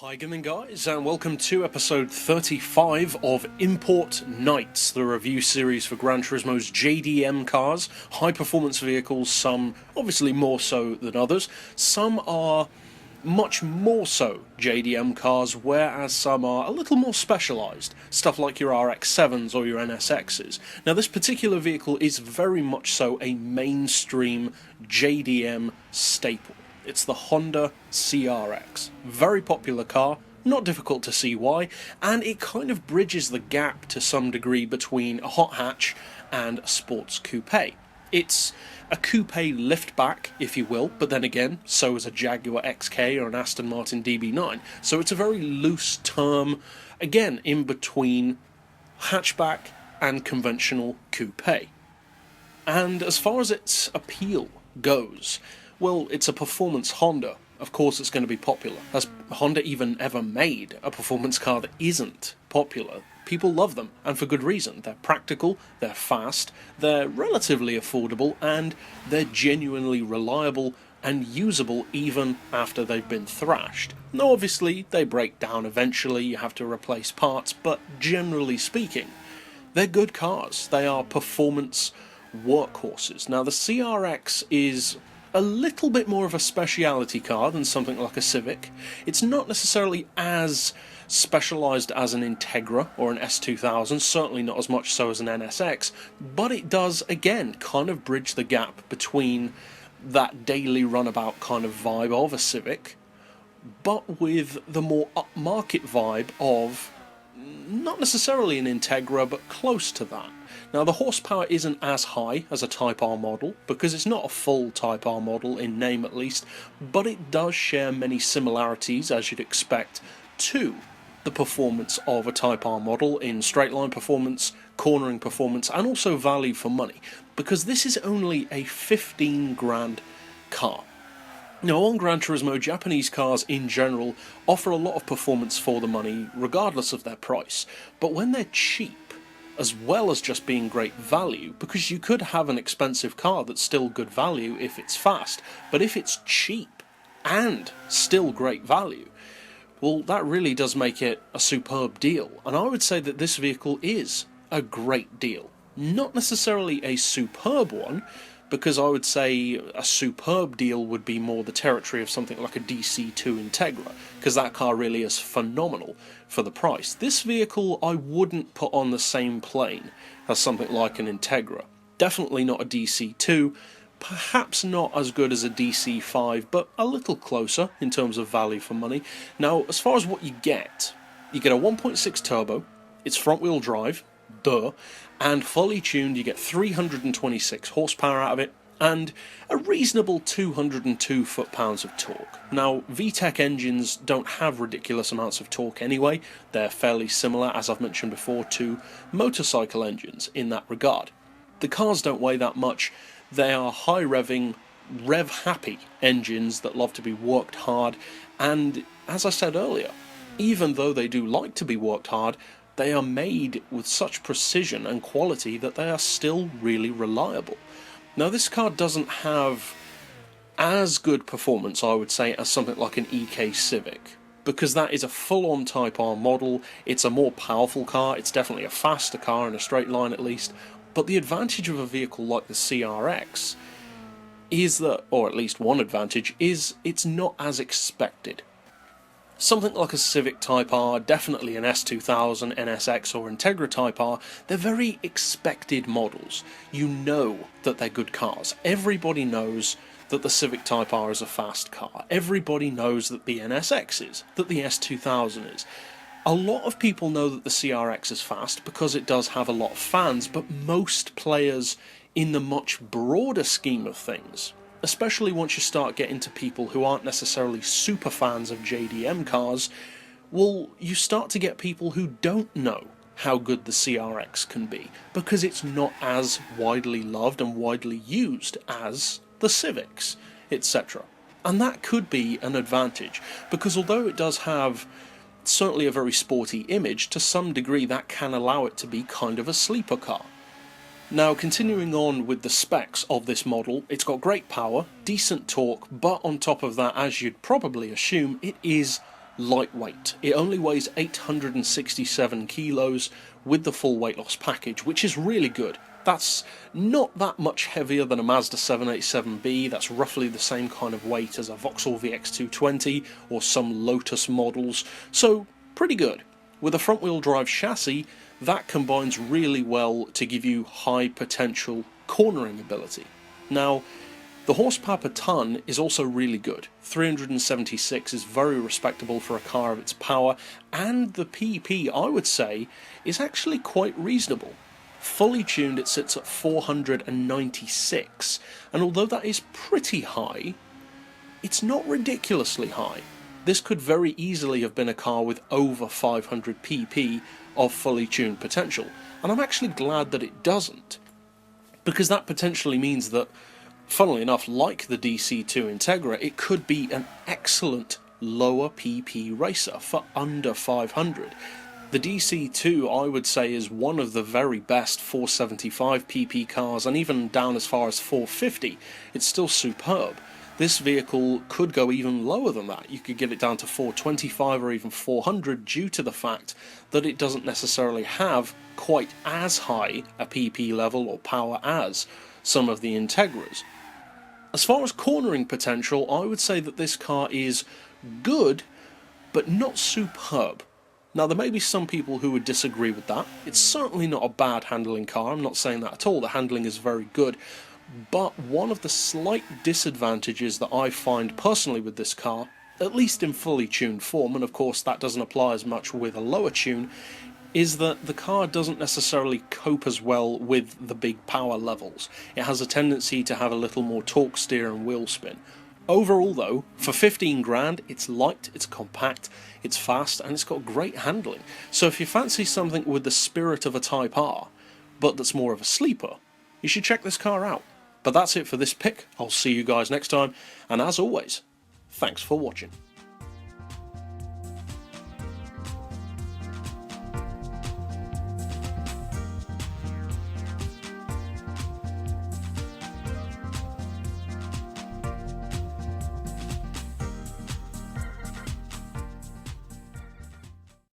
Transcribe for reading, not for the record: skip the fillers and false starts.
Hi again guys, and welcome to episode 35 of Import Nights, the review series for GranTurismo's JDM cars, high performance vehicles, some obviously more so than others, some are much more so JDM cars, whereas some are a little more specialised, stuff like your RX-7s or your NSXs. Now this particular vehicle is very much so a mainstream JDM staple. It's the Honda CRX. Very popular car, not difficult to see why, and it kind of bridges the gap to some degree between a hot hatch and a sports coupe. It's a coupe liftback, if you will, but then again, so is a Jaguar XK or an Aston Martin DB9. So it's a very loose term, again, in between hatchback and conventional coupe. And as far as its appeal goes, well, it's a performance Honda. Of course it's going to be popular. Has Honda even ever made a performance car that isn't popular? People love them, and for good reason. They're practical, they're fast, they're relatively affordable, and they're genuinely reliable and usable even after they've been thrashed. Now obviously they break down eventually, you have to replace parts, but generally speaking, they're good cars. They are performance workhorses. Now the CRX is a little bit more of a speciality car than something like a Civic. It's not necessarily as specialised as an Integra or an S2000, certainly not as much so as an NSX, but it does, again, kind of bridge the gap between that daily runabout kind of vibe of a Civic, but with the more upmarket vibe of not necessarily an Integra, but close to that. Now the horsepower isn't as high as a Type R model, because it's not a full Type R model, in name at least, but it does share many similarities, as you'd expect, to the performance of a Type R model in straight line performance, cornering performance, and also value for money, because this is only a 15 grand car. Now, on GranTurismo, Japanese cars in general offer a lot of performance for the money, regardless of their price. But when they're cheap, as well as just being great value, because you could have an expensive car that's still good value if it's fast, but if it's cheap and still great value, well, that really does make it a superb deal. And I would say that this vehicle is a great deal. Not necessarily a superb one, because I would say a superb deal would be more the territory of something like a DC2 Integra, because that car really is phenomenal for the price. This vehicle I wouldn't put on the same plane as something like an Integra. Definitely not a DC2, perhaps not as good as a DC5, but a little closer in terms of value for money. Now, as far as what you get a 1.6 turbo, it's front wheel drive, duh, and fully tuned you get 326 horsepower out of it and a reasonable 202 foot-pounds of torque. Now VTEC engines don't have ridiculous amounts of torque anyway, they're fairly similar, as I've mentioned before, to motorcycle engines in that regard. The cars don't weigh that much, they are high revving, rev happy engines that love to be worked hard, and as I said earlier, even though they do like to be worked hard, they are made with such precision and quality that they are still really reliable. Now this car doesn't have as good performance, I would say, as something like an EK Civic, because that is a full-on Type R model, it's a more powerful car, it's definitely a faster car in a straight line at least, but the advantage of a vehicle like the CRX is that, or at least one advantage, is it's not as expected. Something like a Civic Type R, definitely an S2000, NSX or Integra Type R, they're very expected models. You know that they're good cars. Everybody knows that the Civic Type R is a fast car. Everybody knows that the NSX is, that the S2000 is. A lot of people know that the CRX is fast because it does have a lot of fans, but most players in the much broader scheme of things, especially once you start getting to people who aren't necessarily super fans of JDM cars, well, you start to get people who don't know how good the CRX can be, because it's not as widely loved and widely used as the Civics, etc. And that could be an advantage, because although it does have certainly a very sporty image, to some degree that can allow it to be kind of a sleeper car. Now, continuing on with the specs of this model, it's got great power, decent torque, but on top of that, as you'd probably assume, it is lightweight. It only weighs 867 kilos with the full weight loss package, which is really good. That's not that much heavier than a Mazda 787B, that's roughly the same kind of weight as a Vauxhall VX220 or some Lotus models, so pretty good. With a front-wheel drive chassis, that combines really well to give you high potential cornering ability. Now, the horsepower per tonne is also really good. 376 is very respectable for a car of its power, and the PP, I would say, is actually quite reasonable. Fully tuned, it sits at 496, and although that is pretty high, it's not ridiculously high. This could very easily have been a car with over 500 PP of fully tuned potential, and I'm actually glad that it doesn't, because that potentially means that, funnily enough, like the DC2 Integra, it could be an excellent lower PP racer for under 500. The DC2, I would say, is one of the very best 475 PP cars, and even down as far as 450, it's still superb. This vehicle could go even lower than that. You could get it down to 425 or even 400 due to the fact that it doesn't necessarily have quite as high a PP level or power as some of the Integras. As far as cornering potential, I would say that this car is good, but not superb. Now, there may be some people who would disagree with that. It's certainly not a bad handling car, I'm not saying that at all. The handling is very good. But one of the slight disadvantages that I find personally with this car, at least in fully tuned form, and of course that doesn't apply as much with a lower tune, is that the car doesn't necessarily cope as well with the big power levels. It has a tendency to have a little more torque steer and wheel spin. Overall though, for 15 grand, it's light, it's compact, it's fast, and it's got great handling. So if you fancy something with the spirit of a Type R, but that's more of a sleeper, you should check this car out. But that's it for this pick. I'll see you guys next time, and as always, thanks for watching.